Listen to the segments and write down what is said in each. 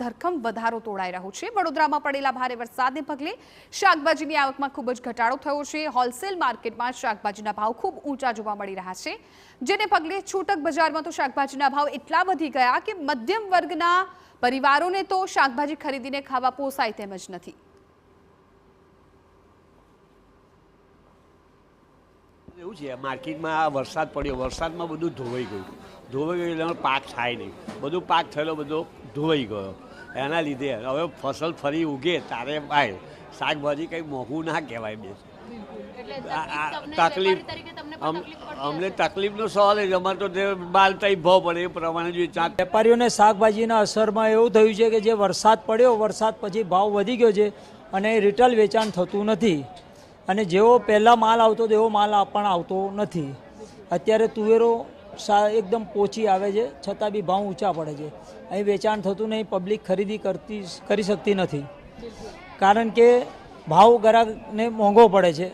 ધરખમ વધારો તોડાઈ રહ્યો છે। વડોદરામાં પડેલા ભારે વરસાદને પગલે શાકભાજીની આવકમાં ખૂબ જ ઘટાડો થયો છે। હોલસેલ માર્કેટમાં શાકભાજીના ભાવ ખૂબ ઊંચા જોવા મળી રહ્યા છે, જેને પગલે છૂટક બજારમાં તો શાકભાજીના ભાવ એટલા વધી ગયા કે મધ્યમ વર્ગના પરિવારોને તો શાકભાજી ખરીદીને ખાવા પોસાય તેમ જ નથી। એવું છે માર્કેટમાં વરસાદ પડ્યો, વરસાદમાં બધું ધોવાઈ ગયું એટલે પાક થાય નહીં, બધું પાક થયેલો બધો ધોવાઈ ગયો। એના લીધે હવે ફસલ ફરી ઉગે તારે ભાઈ શાકભાજી કંઈ મોંઘું ના કહેવાય બેન। તકલીફ અમને તકલીફનો સવાલ જ અમારે તો બાલ તઈ ભાવ પડે એ પ્રમાણે જો વેપારીઓને શાકભાજીના અસરમાં એવું થયું છે કે જે વરસાદ પડ્યો, વરસાદ પછી ભાવ વધી ગયો છે અને રિટેલ વેચાણ થતું નથી અને જેવો પહેલાં માલ આવતો તેવો માલ પણ આવતો નથી। અત્યારે તુવેરો એકદમ પોચી આવે છે છતાં બી ભાવ ઊંચા પડે છે, અહીં વેચાણ થતું નહીં, પબ્લિક ખરીદી કરી શકતી નથી કારણ કે ભાવ ગ્રાહકને મોંઘો પડે છે।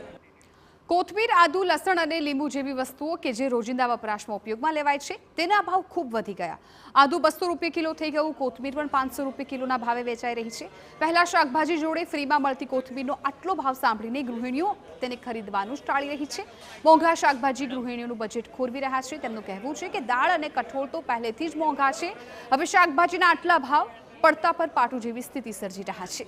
કોથમીર, આદુ, લસણ અને લીંબુ જેવી વસ્તુઓ કે જે રોજિંદા વપરાશમાં ઉપયોગમાં લેવાય છે તેના ભાવ ખૂબ વધી ગયા। આદુ 200 રૂપિયા કિલો થઈ ગયું, કોથમીર પણ 500 રૂપિયા કિલોના ભાવે વેચાઈ રહી છે। પહેલા શાકભાજી જોડે ફ્રીમાં મળતી કોથમીરનો આટલો ભાવ સાંભળીને ગૃહિણીઓ તેને ખરીદવાનું જ ટાળી રહી છે। મોંઘા શાકભાજી ગૃહિણીઓનું બજેટ ખોરવી રહ્યા છે। તેમનું કહેવું છે કે દાળ અને કઠોળ તો પહેલેથી જ મોંઘા છે, હવે શાકભાજીના આટલા ભાવ પડતા પર પાટું જેવી સ્થિતિ સર્જી રહ્યા છે।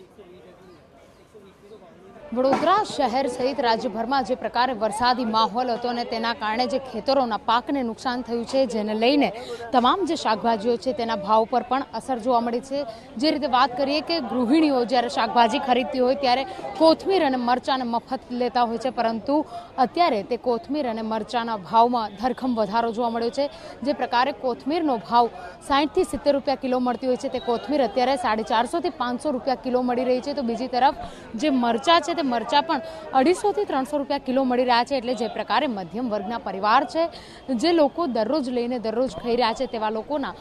વડોદરા શહેર સહિત રાજ્યભરમાં જે પ્રકારે વરસાદી માહોલ હતો અને તેના કારણે જે ખેતરોના પાકને નુકસાન થયું છે, જેને લઈને તમામ જે શાકભાજીઓ છે તેના ભાવ પર પણ અસર જોવા મળી છે। જે રીતે વાત કરીએ કે ગૃહિણીઓ જ્યારે શાકભાજી ખરીદતી હોય ત્યારે કોથમીર અને મરચાંને મફત લેતા હોય છે, પરંતુ અત્યારે તે કોથમીર અને મરચાંના ભાવમાં ધરખમ વધારો જોવા મળ્યો છે। જે પ્રકારે કોથમીરનો ભાવ 60 થી 70 રૂપિયા કિલો મળતી હોય છે તે કોથમીર અત્યારે 450 થી 500 રૂપિયા કિલો મળી રહી છે, તો બીજી તરફ જે મરચાં છે તે મરચા પણ 250 થી 300 રૂપિયા કિલો મળી રહ્યા છે। એટલે જે પ્રકારે મધ્યમ વર્ગના પરિવાર છે, જે લોકો દરરોજ લઈને દરરોજ ખાઈ રહ્યા છે, તેવા લોકોના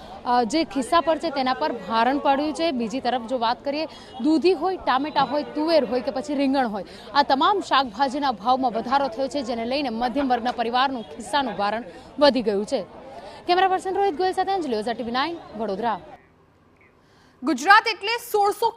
જે ખિસ્સા પર છે તેના પર ભારણ પડ્યું છે। બીજી તરફ જો વાત કરીએ દૂધી હોય, ટામેટા હોય, તુવેર હોય કે પછી રીંગણ હોય, આ તમામ શાકભાજીના ભાવમાં વધારો થયો છે, જેને લઈને મધ્યમ વર્ગના પરિવારનું ખિસ્સાનું ભારણ વધી ગયું છે। કેમેરા પર્સન રોહિત ગોયલ સાથે અંજલિ, OZTV9 વડોદરા। ગુજરાત એટલે 1600